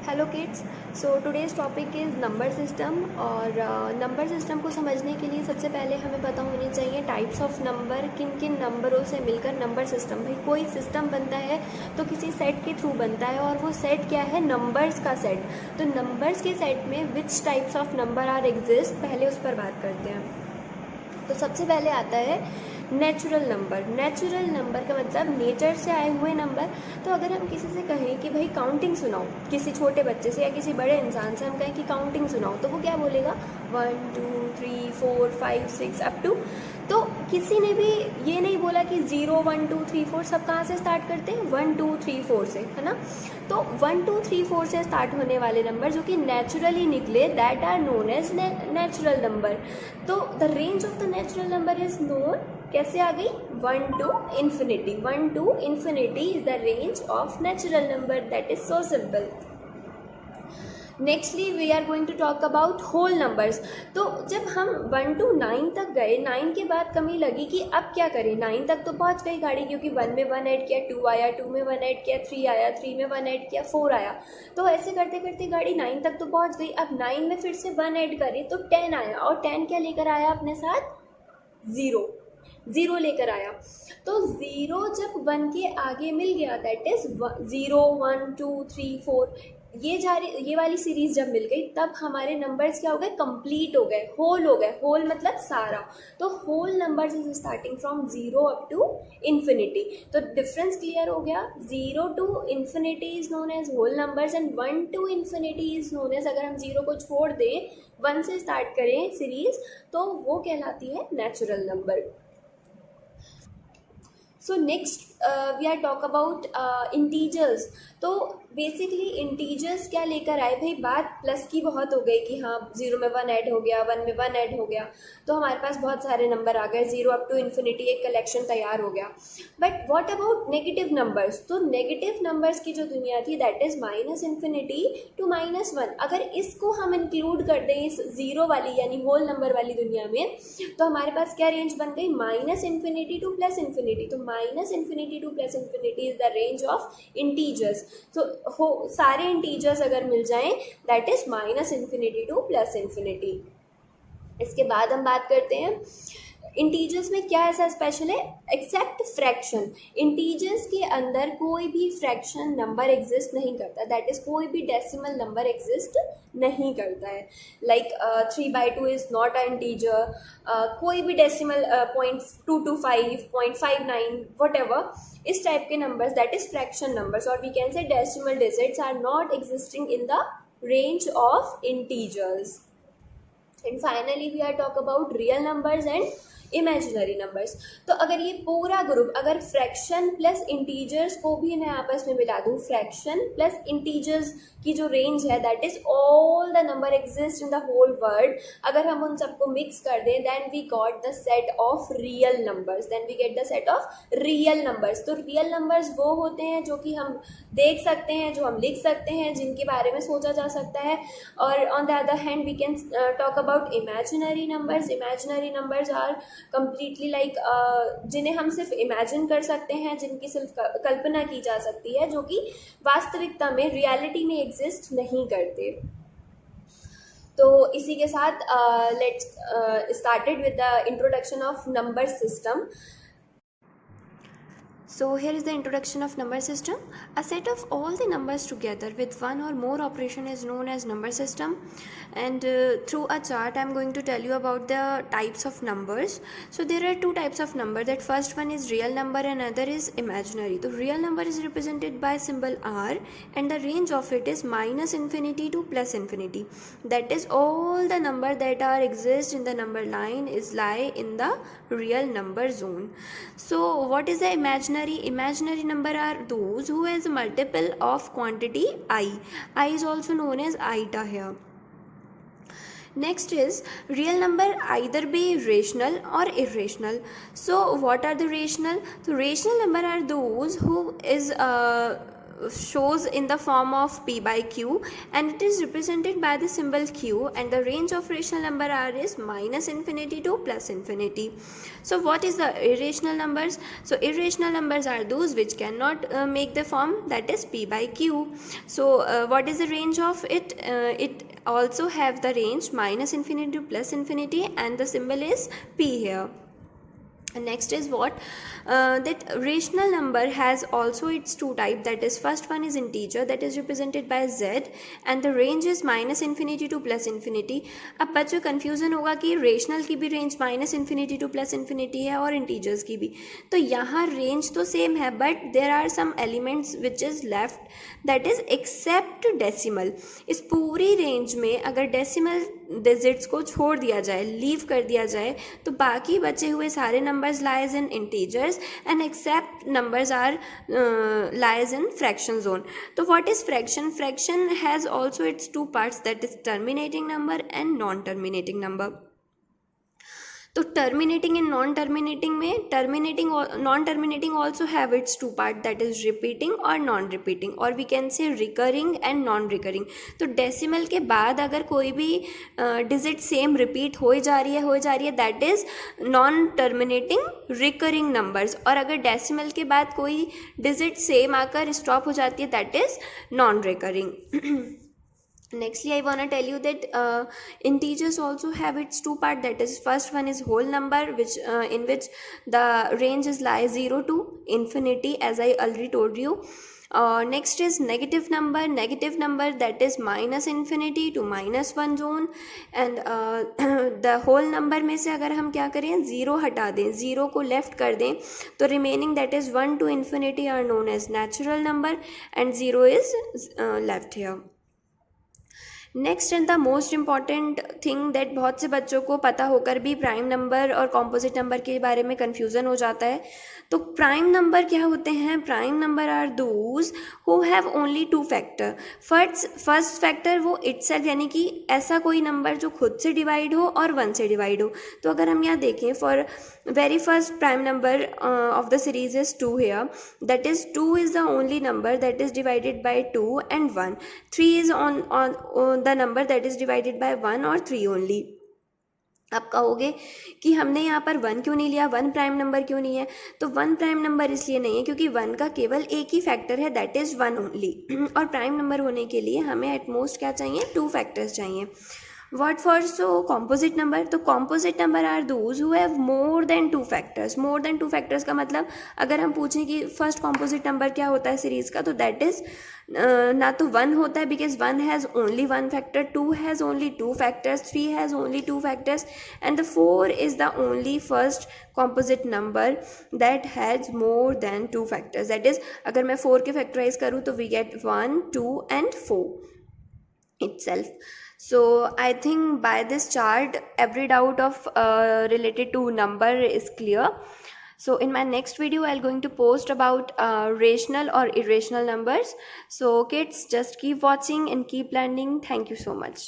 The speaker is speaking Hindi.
Hello kids. So today's topic is number system. और नंबर सिस्टम को समझने के लिए सबसे पहले हमें पता होनी चाहिए टाइप्स ऑफ नंबर, किन किन नंबरों से मिलकर नंबर सिस्टम। भाई कोई सिस्टम बनता है तो किसी सेट के थ्रू बनता है, और वो सेट क्या है? नंबर्स का सेट। तो नंबर्स के सेट में which types of number are exist, पहले उस पर बात करते हैं। तो सबसे पहले आता है नेचुरल नंबर। नेचुरल नंबर का मतलब नेचर से आए हुए नंबर। तो अगर हम किसी से कहें कि भाई काउंटिंग सुनाओ, किसी छोटे बच्चे से या किसी बड़े इंसान से हम कहें कि काउंटिंग सुनाओ, तो वो क्या बोलेगा? 1 2 3 4 5 6 अप टू। तो किसी ने भी ये नहीं बोला कि 0 1 2 3 4। सब कहाँ से स्टार्ट करते हैं? 1 2 3 4 से, है ना। तो 1 2 3 4 से स्टार्ट होने वाले नंबर जो कि नेचुरली निकले, that are known as natural number. तो the range of the natural number is known, कैसे आ गई? 1 to infinity. 1 to infinity is the range of natural number. That is so simple. Nextly we are going to talk about whole numbers. तो जब हम 1 टू 9 तक गए, 9 के बाद कमी लगी कि अब क्या करें। 9 तक तो पहुंच गई गाड़ी, क्योंकि 1 में 1 ऐड किया, 2 आया, 2 में 1 ऐड किया, 3 आया, 3 में 1 ऐड किया, 4 आया। तो ऐसे करते करते गाड़ी 9 तक तो पहुंच गई। अब 9 में फिर से 1 ऐड करें तो 10 आया, और 10 क्या लेकर आया अपने साथ? ज़ीरो लेकर आया। तो ज़ीरो जब 1 के आगे मिल गया, दैट इज 0 1 2 3 4, ये वाली सीरीज जब मिल गई, तब हमारे नंबर्स क्या हो गए? कंप्लीट हो गए, होल हो गए। होल मतलब सारा। तो whole numbers is starting from 0 up to infinity. तो डिफरेंस क्लियर हो गया। 0 to infinity is known as whole numbers, and 1 to infinity is known as, अगर हम 0 को छोड़ दें, 1 से स्टार्ट करें सीरीज, तो वो कहलाती है natural number. So next we are talk about integers. तो बेसिकली इंटीजर्स क्या लेकर आए? भाई बात प्लस की बहुत हो गई कि हाँ 0 में 1 ऐड हो गया, 1 में 1 ऐड हो गया, तो हमारे पास बहुत सारे नंबर आ गए। 0 अप टू इन्फिनिटी एक कलेक्शन तैयार हो गया। But what about negative numbers? तो नेगेटिव नंबर्स की जो दुनिया थी, that is minus infinity to -1। अगर इसको हम इंक्लूड कर दें इस 0 वाली यानी होल नंबर वाली दुनिया में, तो हमारे पास क्या रेंज बन गई? Minus infinity to plus infinity. तो minus infinity to plus infinity is the range of integers. तो सारे इंटीजर्स अगर मिल जाएं, that is minus infinity to plus infinity. इसके बाद हम बात करते हैं इंटीजर्स में क्या ऐसा स्पेशल है? Accept fraction. इंटीजर्स के अंदर कोई भी फ्रैक्शन नंबर एग्जिस्ट नहीं करता, दैट इज कोई भी डेसिमल नंबर एग्जिस्ट नहीं करता है। Like 3/2 is not a integer. कोई भी डेसिमल 0.225 0.59 वट एवर, इस टाइप के numbers, that is fraction numbers, और we can say decimal digits are not existing in the range of integers. And finally we are talk about real numbers and imaginary numbers. तो अगर ये पूरा ग्रुप, अगर फ्रैक्शन प्लस इंटीजर्स को भी मैं आपस में मिला दूं, फ्रैक्शन प्लस इंटीजर्स की जो रेंज है, that is all the number exist in the whole world, अगर हम उन सबको मिक्स कर दें, then we got the set of real numbers. Then we get the set of real numbers. तो रियल नंबर्स वो होते हैं जो कि हम देख सकते हैं, जो हम लिख सकते हैं, जिनके बारे में सोचा जा सकता है। और on the other hand we can talk about imaginary numbers. Imaginary numbers are completely like जिन्हें हम सिर्फ इमेजिन कर सकते हैं, जिनकी सिर्फ कल्पना की जा सकती है, जो कि वास्तविकता में, रियलिटी में एग्जिस्ट नहीं करते। तो इसी के साथ let's started with the introduction of number system. So here is the introduction of number system. A set of all the numbers together with one or more operation is known as number system. And through a chart I am going to tell you about the types of numbers. So there are two types of number. That first one is real number and other is imaginary. The real number is represented by symbol R, and the range of it is minus infinity to plus infinity. That is all the number that are exist in the number line is lie in the real number zone. So what is the imaginary? Imaginary number are those who has a multiple of quantity I. I is also known as iota here. Next is real number either be rational or irrational. So what are the rational? The rational number are those who is shows in the form of p by q, and it is represented by the symbol q, and the range of rational number r is minus infinity to plus infinity. So what is the irrational numbers? So irrational numbers are those which cannot make the form, that is p by q. So what is the range of it? It also have the range minus infinity to plus infinity, and the symbol is p here. And next is what, that rational number has also its two type, that is first one is integer, that is represented by z, and the range is minus infinity to plus infinity. अब बच्चों कन्फ्यूजन होगा कि रेशनल की भी range minus infinity to plus infinity है और इंटीजर्स की भी, तो यहाँ रेंज तो सेम है, but there are some elements which is left, that is except decimal. इस पूरी रेंज में अगर डेसिमल डिजिट्स को छोड़ दिया जाए, लीव कर दिया जाए, तो बाकी बचे हुए सारे numbers lies in integers and except numbers are lies in fraction zone. तो what is fraction? Fraction has also its two parts, that is terminating number and non terminating number. तो टर्मिनेटिंग एंड नॉन टर्मिनेटिंग में, terminating non terminating also have its two part, that is repeating और नॉन रिपीटिंग, और we can say recurring and non recurring. तो डेसिमल के बाद अगर कोई भी डिजिट सेम रिपीट हो जा रही है, that is non terminating recurring numbers, और अगर डेसिमल के बाद कोई डिजिट सेम आकर स्टॉप हो जाती है, that is non recurring. Nextly, I want to tell you that integers also have its two part, that is first one is whole number, which in which the range is lies 0 to infinity, as I already told you. Next is negative number, that is minus infinity to minus 1 zone, and the whole number में से अगर हम क्या करें, ज़ीरो हटा दें, ज़ीरो को लेफ्ट कर दें, तो remaining that is 1 to infinity are known as natural number, and 0 is left here. Next and the most important thing that बहुत से बच्चों को पता होकर भी प्राइम नंबर और कॉम्पोजिट नंबर के बारे में कन्फ्यूज़न हो जाता है. तो प्राइम नंबर क्या होते हैं? Prime number are those who have only two factor. First factor वो इटसेल्फ, यानी कि ऐसा कोई नंबर जो खुद से डिवाइड हो और 1 से डिवाइड हो. तो अगर हम यहाँ देखें, for very first prime number of the series is 2 here, that is 2 is the only number that is divided by 2 and 1. 3 is on the number that is divided by 1 or 3 only. आप कहोगे कि हमने यहाँ पर 1 क्यों नहीं लिया, 1 प्राइम नंबर क्यों नहीं है? तो 1 प्राइम नंबर इसलिए नहीं है क्योंकि 1 का केवल एक ही फैक्टर है, दैट इज़ 1 ओनली, और प्राइम नंबर होने के लिए हमें एटमोस्ट क्या चाहिए, 2 फैक्टर्स चाहिए. What for so composite number? तो composite number are those who have more than 2 factors. more than 2 factors का मतलब अगर हम पूछें कि फर्स्ट composite number क्या होता है सीरीज़ का, तो दैट इज़ ना तो 1 होता है because 1 has only 1 factor, 2 has only 2 factors, 3 has only 2 factors, and the 4 is the only first composite number that has more than 2 factors. That is अगर मैं 4 के फैक्टराइज करूँ तो we get 1, 2 and 4 itself. So I think by this chart every doubt of related to number is clear. So in my next video I'll going to post about rational or irrational numbers. So kids, just keep watching and keep learning. Thank you so much.